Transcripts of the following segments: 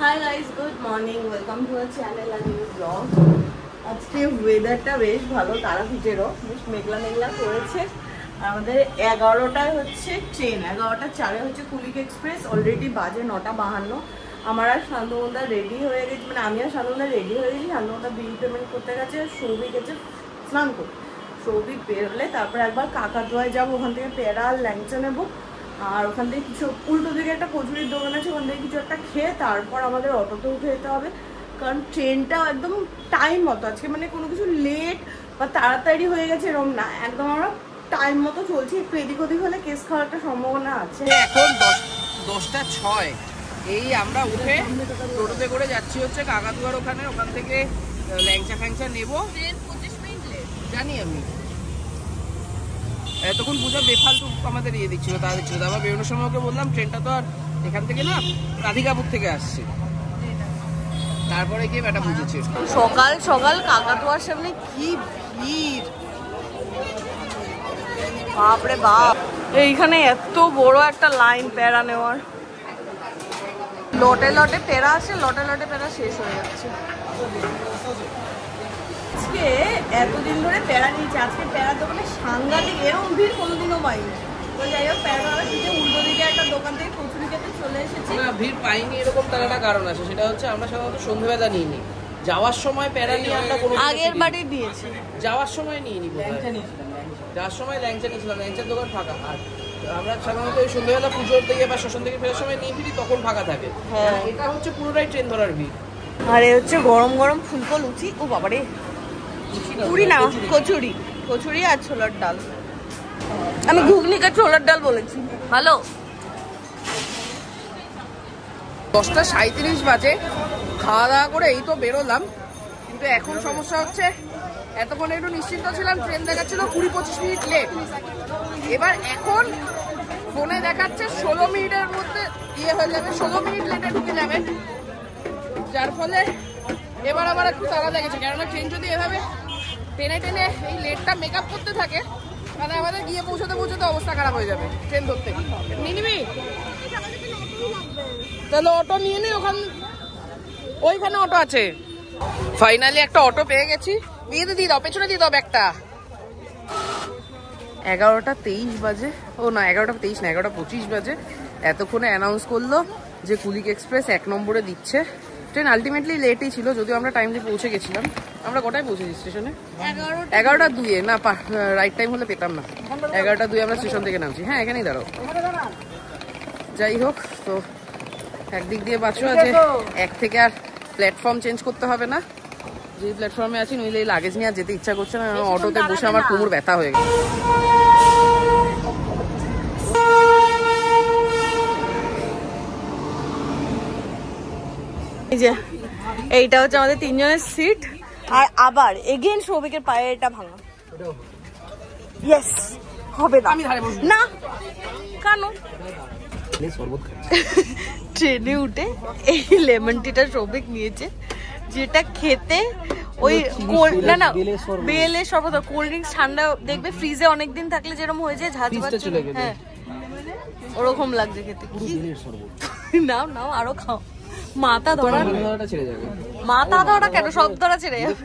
High guys, good morning, welcome to our channel আর new blog. আজকে ওয়েদারটা বেশ ভালো, তারাপীঠেরও বেশ মেঘলা মেঘলা করেছে। আমাদের 11টায় হচ্ছে ট্রেন, 11:04 হচ্ছে কুলিক এক্সপ্রেস। অলরেডি বাজে 9:52। আমার আর শান্তমুদা রেডি হয়ে গেছি, মানে আমি আর শান্তমুদা রেডি হয়ে গেছি। শান্তমুদা বিল পেমেন্ট করতে গেছে, সৌভিক গেছে স্নান করতে। সৌভিক বেরোলে তারপর একবার কাকাতুয়ায় যাবো, ওখান থেকে পেয়ারা আর ল্যাংচা নেবো। আর ওখান থেকে কিছু উল্টো দিকে একটা কচুরির দোকান আছে, ওখান থেকে কিছু একটা খেয়ে তারপর আমাদের অটোতে উঠে যেতে হবে। কারণ ট্রেনটা একদম টাইম মতো আজকে, মানে কোনো কিছু লেট বা তাড়াতাড়ি হয়ে গেছে এরকম না, একদম আমরা টাইম মতো চলছি। একটু এদিক ওদিক হলে কেস খাওয়ার একটা সম্ভাবনা আছে। এখন 10:06 এই আমরা উঠে টোটোতে করে যাচ্ছি হচ্ছে কাকাতুয়ার ওখানে। ওখান থেকে ল্যাংচা ফ্যাংচা নেবো। 25 মিনিট লেট জানি আমি। এতক্ষণ পুজো বেফালতু আমাদের ইয়ে দিচ্ছিল, তা দিচ্ছিল। আবার বেরোনোর সময় ওকে বললাম ট্রেনটা তো আর এখান থেকে না, রাধিকাপুর থেকে আসছে। তারপরে গিয়ে ব্যাটা বুঝেছে। সকাল সকাল কাকাতুয়ার সামনে কি ভিড়, বাপরে বাপ। এইখানে এত বড় একটা লাইন প্যারা নেওয়ার, লটে লটে প্যারা আছে, লটে লটে প্যারা শেষ হয়ে যাচ্ছে। আজকে এতদিন ধরে প্যারা নিয়েছে, আজকে প্যারা দোকানে সাংঘাতিক, এরকম ভিড় কোনোদিনও পাইনি। তো যাই হোক, প্যারা উল্টো দিকে একটা দোকান থেকে কচুরি খেতে চলে এসেছি। না, ভিড় পাইনি এরকম তার একটা কারণ আছে, সেটা হচ্ছে আমরা সাধারণত সন্ধ্যেবেলা নিইনি। যাওয়ার সময় প্যারা নিয়ে আমরা কোনো আগের বাড়ি দিয়েছি, যাওয়ার সময় নিয়ে নিব। যাওয়ার সময় ল্যাংচা নিয়েছিলাম, ল্যাংচার দোকান ফাঁকা। আর আমরা সাধারণত ওই সন্ধ্যেবেলা পুজোর থেকে বা শ্মশান থেকে ফেরার সময় নিয়ে ফিরি, তখন ফাঁকা থাকে। হ্যাঁ, এটা হচ্ছে পুরোটাই ট্রেন ধরার ভিড়। আর এ হচ্ছে গরম গরম ফুলকো লুচি। ও বাবারে, পুরি না কচুরি, কচুরি আর ছোলার ডাল। আমি ঘুগনিকে ছোলার ডাল বলেছি। ভালো। 10:37 বাজে, খাওয়া দাওয়া করে এই তো বেরোলাম। কিন্তু এখন সমস্যা হচ্ছে, এতক্ষণ একটু নিশ্চিন্ত ছিলাম, ট্রেন দেখাচ্ছিল 20-25 মিনিট লেট। এবার এখন ফোনে দেখাচ্ছে 16 মিনিটের মধ্যে ইয়ে হয়ে যাবে, 16 মিনিট লেটে ঢুকে যাবে। যার ফলে এবার আমার একটু তাড়া লেগেছে, কেননা ট্রেন যদি এভাবে টেনে টেনে এই লেটটা মেকআপ করতে থাকে, তাহলে আমাদের গিয়ে পৌঁছতে পৌঁছতে অবস্থা খারাপ হয়ে যাবে ট্রেন ধরতে। নিয়ে নিবি? তাহলে অটো নিয়ে নে, ওইখানে অটো আছে। ফাইনালি একটা অটো পেয়ে গেছি। দিয়ে দাও, পেছনে দিয়ে দাও ব্যাগটা। 11:23 বাজে। ও না, 11:23 না, 11:25 বাজে। এতক্ষণে অ্যানাউন্স করলো যে কুলিক এক্সপ্রেস 1 নম্বরে দিচ্ছে। ট্রেন আলটিমেটলি লেটই ছিল, যদিও আমরা টাইমলি পৌঁছে গেছিলাম। আমরা কটায় পৌঁছেছি স্টেশনে? 11:02। না, রাইট টাইম হলে পেতাম না। 11:02 আমরা স্টেশন থেকে নামছি। হ্যাঁ, এখানেই দাঁড়াও। যাই হোক, তো একদিক দিয়ে বাঁচো যে এক থেকে আর প্ল্যাটফর্ম চেঞ্জ করতে হবে না। যে প্ল্যাটফর্মে আছি, নইলে এই লাগেজ নিয়ে আর যেতে ইচ্ছা করছে না। অটোতে বসে আমার কোমর ব্যথা হয়ে গেছে। এই যে এইটা হচ্ছে আমাদের 3 জনের সিট। আর আবার এগেইন সৌভিকের পায়ে এটা ভাঙা। ইয়েস, হবে না। আমি ধারে বসবো না, কেন? ট্রেনে উঠে এই লেমন টিটা সৌভিক নিয়েছে, যেটা খেতে ওই না না বেলে সর্বদা কোল্ড ড্রিঙ্কস ঠান্ডা দেখবে ফ্রিজে অনেকদিন থাকলে যেরকম হয়ে যায় ঝাঁঝ বাজছে। হ্যাঁ, ওরকম লাগছে খেতে। নাও নাও, আরো খাও। মাথা ধরা ছেড়ে যাবে। মাথা ধরা কেন? সব ধরা ছেড়ে যাবে।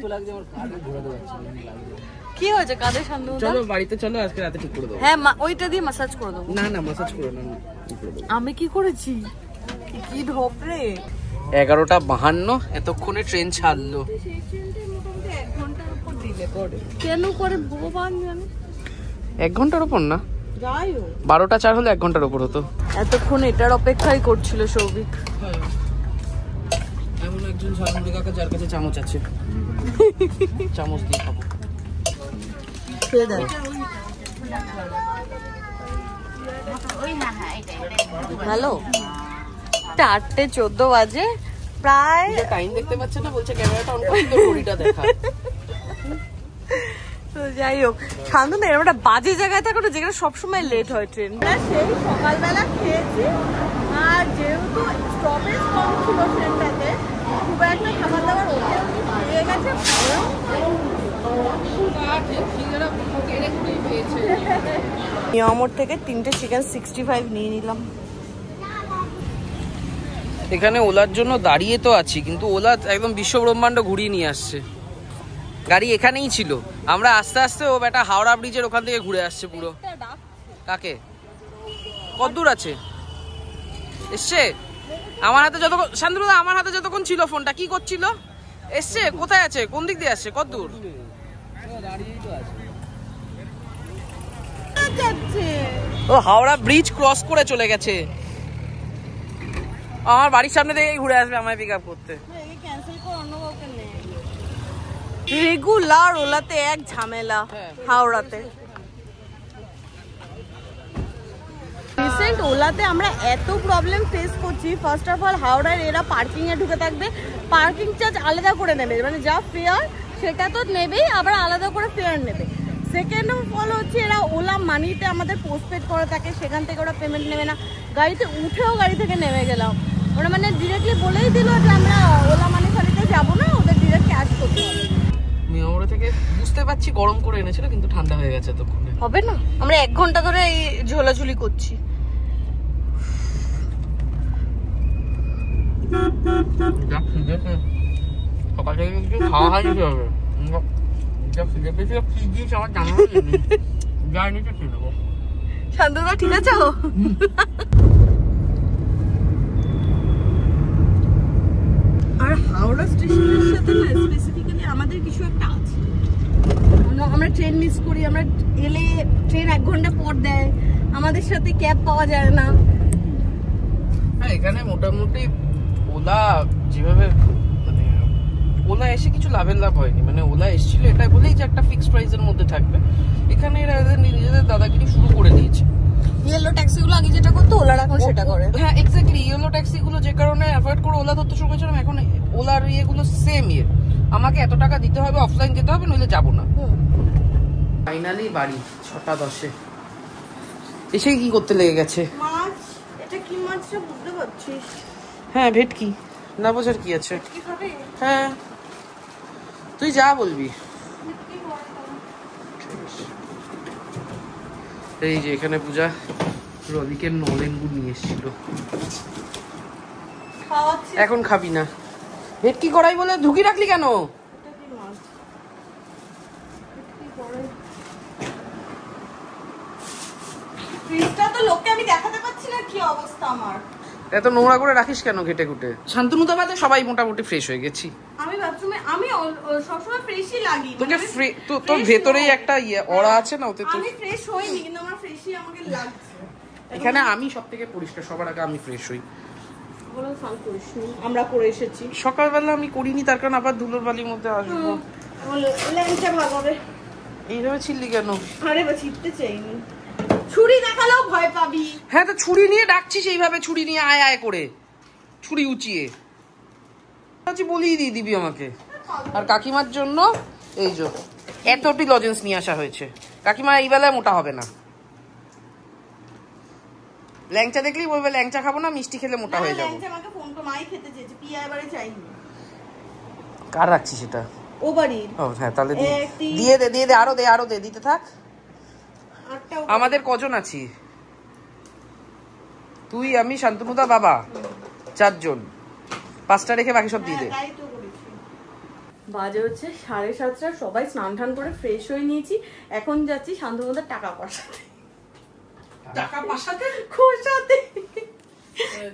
কি হয়েছে কাদের সামনে? চলো বাড়িতে চলো, আজকে রাতে ঠিক করে দেবো। হ্যাঁ, ওইটা দিয়ে মাসাজ করে দেবো। না না, মাসাজ করো না। আমি কি করেছি? কি ঢপ রে। 11:52 এতক্ষণে ট্রেন ছাড়লো। কেন করে ভগবান জানে। 1 ঘন্টার উপর না, যাই হোক 12:04 হলে 1 ঘন্টার উপর হতো। এতক্ষণ এটার অপেক্ষাই করছিল সৌভিক। এমন একজন ঝালমুড়ি কাকা যার কাছে চামচ আছে, চামচ দিয়ে খাবো। হ্যালো, 4:14 বাজে প্রায়। টাইম দেখতে পাচ্ছে না, বলছে ক্যামেরাটা অন করে তো ঘড়িটা দেখা। তো যাই হোক, শান্তনু এরকম একটা বাজে জায়গায় থাকো না যেখানে সবসময় লেট হয় ট্রেন। সেই সকালবেলা খেয়েছি, আর যেহেতু স্টপেজ কম ছিল ট্রেনটাতে, খুব একটা খাবার দাবার ওঠে পেয়ে গেছে। নিয়ামর থেকে 3টে চিকেন 65 নিয়ে নিলাম। এখানে ওলার জন্য দাঁড়িয়ে তো আছি, কিন্তু ওলা একদম বিশ্ব ব্রহ্মাণ্ড ঘুরিয়ে নিয়ে আসছে। গাড়ি এখানেই ছিল, আমরা আস্তে আস্তে ও বেটা হাওড়া ব্রিজের ওখান থেকে ঘুরে আসছে পুরো। কাকে? কত দূর আছে? এসছে আমার হাতে যতক্ষণ, শান্তনুদা আমার হাতে যতক্ষণ ছিল ফোনটা কি করছিল? এসছে? কোথায় আছে? কোন দিক দিয়ে আসছে? কত দূর? ও হাওড়া ব্রিজ ক্রস করে চলে গেছে। আমার বাড়ির সামনে থেকে ঘুরে আসবে আমায় পিক আপ করতে। রেগুলার ওলাতে এক ঝামেলা হাওড়াতে। রিসেন্ট ওলাতে আমরা এত প্রবলেম ফেস করছি। ফার্স্ট অফ অল হাওড়ার এরা পার্কিং এ ঢুকে থাকবে, পার্কিং চার্জ আলাদা করে নেবে, মানে যা ফেয়ার সেটা তো নেবেই, আবার আলাদা করে ফেয়ার নেবে। সেকেন্ড অফ অল হচ্ছে এরা ওলা মানিতে আমাদের পোস্টপেড করা থাকে, সেখান থেকে ওরা পেমেন্ট নেবে না। গাড়িতে উঠেও গাড়ি থেকে নেমে গেলাম, ওরা মানে ডিরেক্টলি বলেই দিল যে আমরা ওলা মানি ফানিতে যাবো না, ওদের ডিরেক্ট ক্যাশ করতে হবে। মিয়ামোড়া থেকে বুঝতে পারছি গরম করে এনেছিল, কিন্তু ঠান্ডা হয়ে গেছে ততক্ষণে। হবে না, আমরা 1 ঘন্টা ধরে এই ঝোলাঝুলি করছি। সকাল থেকে কিছু খাওয়া হয়নি, কি হবে? শান্তনুদা ঠিক আছে? আর হাওড়া স্টেশনের সাথে না স্পেসিফিক্যালি আমাদের কিছু একটা আছে, আমরা ট্রেন মিস করি, আমরা এলে ট্রেন 1 ঘন্টা পর দেয়, আমাদের সাথে ক্যাব পাওয়া যায় না। হ্যাঁ, এখানে মোটামুটি ওলা যেভাবে মানে ওলা এসে কিছু লাভের লাভ হয়নি, মানে ওলা এসেছিল এটা বলেই যে একটা ফিক্সড প্রাইসের মধ্যে থাকবে। এখানে এরা নিজেদের দাদাগিরি শুরু করে দিয়েছে। ইয়েলো ট্যাক্সিগুলো আগে যেটা করতো ওলার এখন সেটা করে। হ্যাঁ এক্স্যাক্টলি, ইয়েলো ট্যাক্সিগুলো যে কারণে অ্যাভয়েড করে ওলা ধরতে শুরু করেছিলাম, এখন ওলার ইয়েগুলো সেম ইয়ে, আমাকে এত টাকা দিতে হবে, অফলাইন যেতে হবে, নইলে যাবো না। ফাইনালি বাড়ি 6টা 10-এ এসে কি করতে লেগে গেছে। মাছ, এটা কি মাছ বুঝতে পারছিস? হ্যাঁ ভেটকি, না বোঝার কি আছে। হ্যাঁ তুই যা বলবি। এই যে এখানে পূজা রবিকে নলেন গুড় নিয়ে এসেছিল, এখন খাবি না। ভেটকি কড়াই বলে ঢুকি রাখলি কেন? এত নোংরা করে রাখিস কেন ঘেটে ঘুটে? শান্তনুদা বাদে সবাই মোটামুটি ফ্রেশ হয়ে গেছি। আমি সবসময় ফ্রেশই লাগি, তোকে তোর ভেতরেই একটা ইয়ে অরা আছে না, ওতে তো আমি ফ্রেশ হইনি, কিন্তু আমার ফ্রেশই আমাকে লাগছে। এখানে আমি সব থেকে পরিষ্কার, সবার আগে আমি ফ্রেশ হই। আমরা করে এসেছি সকালবেলা, আমি করিনি তার কারণ আবার ধুলোর বালির মধ্যে আসবো। এইভাবে ছিললি কেন? আরে বা ছিটতে চাইনি, ছুরি দেখালেও ভয় পাবি। হ্যাঁ তো ছুরি নিয়ে ডাকছিস, এইভাবে ছুরি নিয়ে আয় আয় করে ছুরি উঁচিয়ে বলিয়ে দিয়ে দিবি আমাকে। আর কাকিমার জন্য এই যে এতটি লজেন্স নিয়ে আসা হয়েছে। কাকিমা এই বেলায় মোটা হবে না, ল্যাংচা দেখলেই বলবে ল্যাংচা খাবো না, মিষ্টি খেলে মোটা হয়ে যাবো। কার রাখছিস এটা? ও বাড়ির। ও হ্যাঁ, তাহলে দিয়ে দে দিয়ে দে, আরো দে দিতে থাক। আমাদের কজন আছি? তুই, আমি, শান্তনুদা, বাবা, 4 জন। 5টা রেখে বাকি সব দিয়ে দে। বাজে হচ্ছে 7:30, সবাই স্নান টান করে ফ্রেশ হয়ে নিয়েছি, এখন যাচ্ছি শান্তনুদার টাকা পাঠাতে।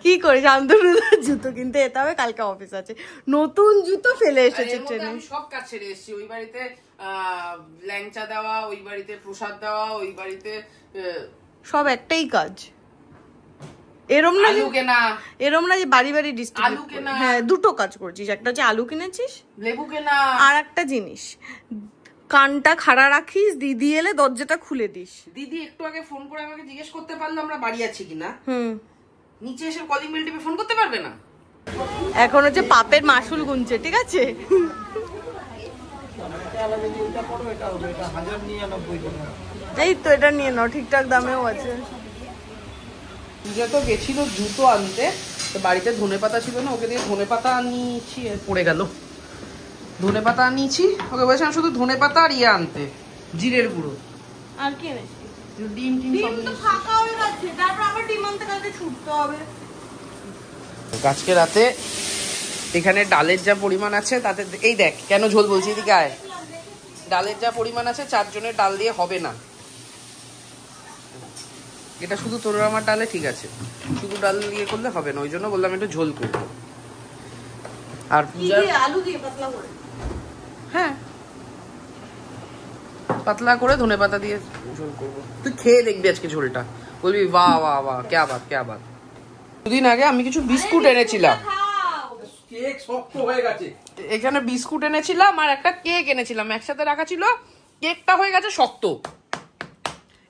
কি করে শান্তনুদার জুতো কিনতে যেতে হবে, কালকে অফিস আছে। নতুন জুতো ফেলে এসেছে ট্রেনে। আমি সব কাজ ছেড়ে এসেছি, ওই বাড়িতে ল্যাংচা দেওয়া, ওই বাড়িতে প্রসাদ দেওয়া, ওই বাড়িতে সব একটাই কাজ। এরম না যে বাড়ি বাড়ি ডিস্ট্রিবিউট। হ্যাঁ, 2টো কাজ করছিস, একটা হচ্ছে আলু কিনেছিস, লেবু কেনা, আর একটা জিনিস কানটা খাড়া রাখিস, দিদি এলে দরজাটা খুলে দিস। দিদি একটু আগে ফোন করে আমাকে জিজ্ঞেস করতে পারলো আমরা বাড়ি আছি কিনা। নিচে এসে কলিং বেল টিপে ফোন করতে পারবে না। এখন হচ্ছে পাপের মাসুল গুনছে, ঠিক আছে? এই তো এটা নিয়ে নাও, ঠিকঠাক দামেও আছে। পূজা তো গেছিল জুতো আনতে, তো বাড়িতে ধনেপাতা ছিল না, ওকে দিয়ে ধনেপাতা আনিয়েছি, পড়ে গেল। ধনেপাতা আনিয়েছি, ওকে বলেছিলাম শুধু ধনেপাতা আর ইয়ে আনতে, জিরের গুঁড়ো। আর কি এনেছি? ডিম তো ফাঁকা হয়ে গেছে, তারপর আবার ডিম আনতে কালকে ছুটতে হবে। আজকে রাতে এখানে ডালের যা পরিমাণ আছে তাতে এই দেখ কেন ঝোল বলছি, এদিকে আয়। ডালের যা পরিমাণ আছে 4 জনের ডাল দিয়ে হবে না। এটা শুধু তোর আমার ডালে ঠিক আছে, শুধু ডাল দিয়ে করলে হবে না, ওই জন্য বললাম একটু ঝোল করবো। আর পূজা আলু দিয়ে পাতলা করে, হ্যাঁ পাতলা করে ধনেপাতা দিয়ে ঝোল করবো। তুই খেয়ে দেখবি আজকে ঝোলটা, বলবি বাহ বাহ বাহ ক্যা বাত ক্যা বাত। দুদিন আগে আমি কিছু বিস্কুট এনেছিলাম, কেক শক্ত হয়ে গেছে। এখানে বিস্কুট এনেছিলাম আর একটা কেক এনেছিলাম, একসাথে রাখা ছিল। কেকটা হয়ে গেছে শক্ত,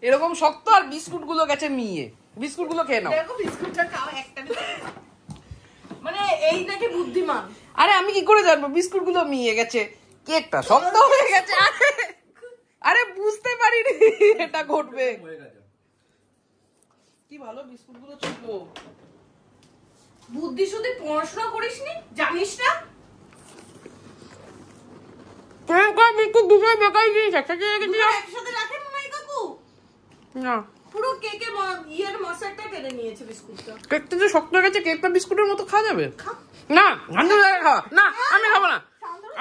এরকম শক্ত, আর বিস্কুট গুলো গেছে মিয়ে। বিস্কুট গুলো খেয়ে নাও। দেখো বিস্কুটটা খাও একটা, মানে এই নাকি বুদ্ধিমান। আরে আমি কি করে জানবো, বিস্কুট গুলো মিয়ে গেছে, কেকটা শক্ত হয়ে গেছে। আরে বুঝতে পারিনি এটা ঘটবে। কি ভালো বিস্কুট গুলো ছিল। বুদ্ধি শুধু পড়াশোনা করিসনি, জানিস না? বিস্কুট দুটোই বেকার জিনিস, একসাথে একসাথে রাখে মামাই কাকু, না পুরো কেকের ইয়ের মশলাটা কেটে নিয়েছে বিস্কুটটা। কেকটা যে শক্ত হয়ে গেছে, কেকটা বিস্কুটের মতো খাওয়া যাবে না? ঠান্ডা জায়গায় খাওয়া না, আমি খাবো না।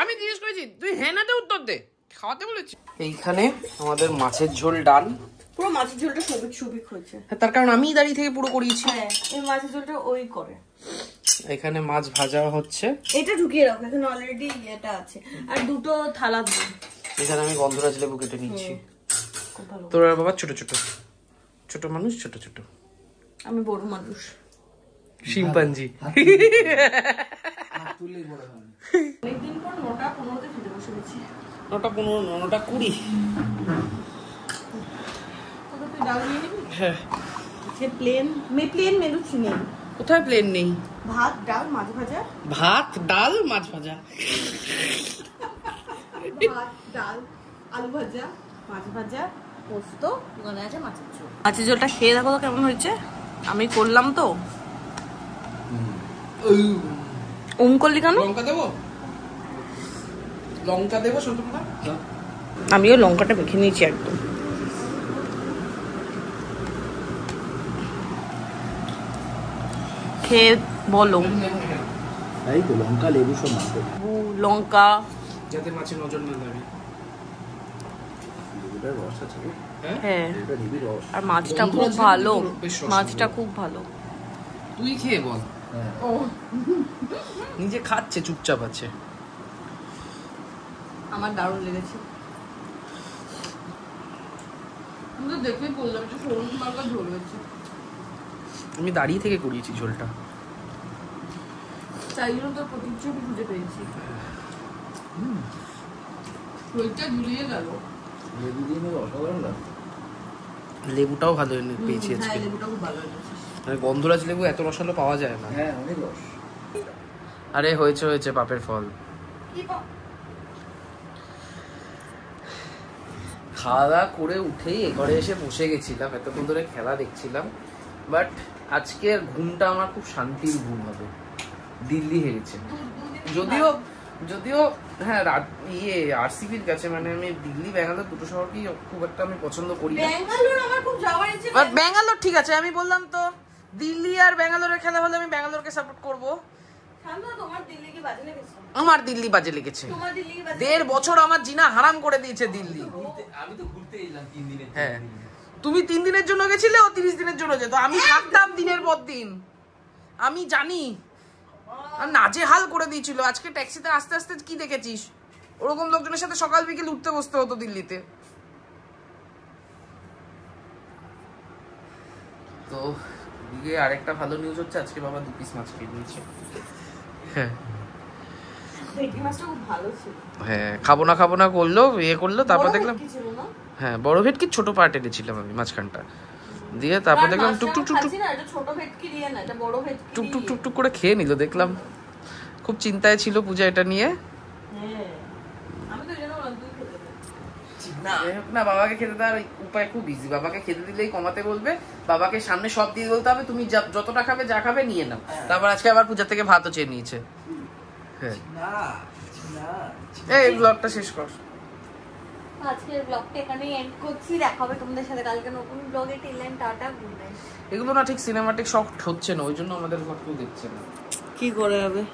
আমি জিজ্ঞেস করেছি, তুই হ্যাঁ নাতে উত্তর দে, খাওয়াতে বলেছি। এইখানে আমাদের মাছের ঝোল ডাল, পুরো মাছের ঝোলটা সবিক সবিক হয়েছে। তার কারণ আমি দাঁড়িয়ে থেকে পুরো করিয়েছি। হ্যাঁ, এই মাছের ঝোলটা ওই করে। এখানে মাছ ভাজা হচ্ছে, এটা ঢুকিয়ে রাখো, এখানে অলরেডি এটা আছে। আর দুটো থালা দিন। এখানে আমি গন্ধরাজ লেবু কেটে নিচ্ছি। খুব ভালো। তোর আর বাবা ছোট ছোট, ছোট মানুষ ছোট ছোট, আমি বড় মানুষ, শিম্পাঞ্জি। অনেকদিন পর 9টা 15তে খেতে বসে গেছি। 9টা 15, 9টা 20। তুই ডাল নিয়ে নিবি? হ্যাঁ। সে প্লেন মেনু নেই। কোথায় প্লেন নেই? ভাত ডাল মাছ ভাজা, ভাত ডাল মাছ ভাজা, ভাত ডাল আলু ভাজা মাছ ভাজা পোস্ত, ওখানে আছে মাছের ঝোল। মাছের ঝোলটা খেয়ে দেখো তো কেমন হয়েছে। আমি করলাম তো। করলি কেন? লঙ্কা দেবো, লঙ্কা দেবো শুধু। আমিও লঙ্কাটা মেখে নিয়েছি একদম। খেয়ে বলো। এই তো লঙ্কা লেবু সব মাখো, লঙ্কা যাতে মাছের নজর না লাগে। লেবুটার রস আছে, হ্যাঁ, এটা নিবি রস। আর মাছটা খুব ভালো, মাছটা খুব ভালো। তুই খেয়ে বল। ও নিজে খাচ্ছে চুপচাপ আছে। আমার দারুণ লেগেছে। আমি তো দেখেই বললাম যে সরু মার্কা ঝোল হয়েছে। আমি দাঁড়িয়ে থেকে করিয়েছি ঝোলটা, তাই জন্য তোর প্রতিচ্ছবি খুঁজে পেয়েছি। ঝোলটা ঝুলিয়ে গেল। লেবু দিয়ে নেবে, অসাধারণ লাগে। লেবুটাও ভালো পেয়েছি হ্যাঁ, আজকে। লেবুটা খুব ভালো হয়েছে। মানে গন্ধরাজ লেবু এত রসালো পাওয়া যায় না। হ্যাঁ, অনেক রস। আরে হয়েছে হয়েছে পাপের ফল। খাওয়া দাওয়া করে উঠেই ঘরে এসে বসে গেছিলাম, এতক্ষণ ধরে খেলা দেখছিলাম। বাট আজকে ঘুমটা আমার খুব শান্তির ঘুম হবে। দিল্লি হেরেছে, যদিও যদিও হ্যাঁ আরসিবির কাছে, মানে আমি দিল্লি ব্যাঙ্গালোর দুটো শহরকেই খুব একটা আমি পছন্দ করি না। ব্যাঙ্গালোর আমার খুব যাওয়ার ইচ্ছে। বাট ব্যাঙ্গালোর ঠিক আছে, আমি বললাম তো দিল্লি আর ব্যাঙ্গালোরের খেলা হলে আমি ব্যাঙ্গালোরকে সাপোর্ট করব। তোমার দিল্লি কি বাজে লেগেছে? আমার দিল্লি বাজে লেগেছে। তোমার দিল্লি কি বাজে? 1.5 বছর আমার জিনা হারাম করে দিয়েছে দিল্লি। আমি তো ঘুরতে এলাম 3 দিনের। হ্যাঁ, তুমি 3 দিনের জন্য গেছিলে, ও 30 দিনের জন্য যেত। আমি থাকতাম দিনের পর দিন, আমি জানি। আর নাজেহাল করে দিয়েছিল। আজকে ট্যাক্সিতে আস্তে আস্তে কি দেখেছিস, ওরকম লোকজনের সাথে সকাল বিকেল উঠতে বসতে হতো দিল্লিতে। তো দিকে আরেকটা ভালো নিউজ হচ্ছে, আজকে বাবা 2 পিস মাছ খেয়ে নিয়েছে। হ্যাঁ ভেটকি মাছটা খুব ভালো ছিল। হ্যাঁ, খাবো না করলো, করলো, তারপর বড় দেখলাম ভেটকি ছিল না? হ্যাঁ বড় ভেটকি ছোট পার্ট এনেছিলাম আমি মাঝখানটা দিয়ে, তারপর দেখলাম টুক টুক টুক টুক না, এটা ছোট ভেটকি দিয়ে না, এটা বড় ভেটকি টুক টুক টুক টুক করে খেয়ে নিল। দেখলাম খুব চিন্তায় ছিল পূজা এটা নিয়ে। হ্যাঁ, আমি তো জানো তুই খেতে না, বাবাকে খেতে দেওয়ার উপায় খুব ইজি। বাবাকে খেতে দিলেই কমাতে বলবে, বাবাকে সামনে সব দিয়ে বলতে হবে তুমি যতটা খাবে যা খাবে নিয়ে নাও। তারপর আজকে আবার পূজা থেকে ভাতও চেয়ে নিয়েছে। হ্যাঁ, এই ব্লগটা শেষ কর। আজকের ব্লগটা এখানেই এন্ড করছি। দেখা হবে তোমাদের সাথে কালকে নতুন ব্লগে। Till and tata, good night. এগুলো না ঠিক সিনেমাটিক শট হচ্ছে না, ওই জন্য আমাদের ঘর কেউ দেখছে না। কি করে হবে?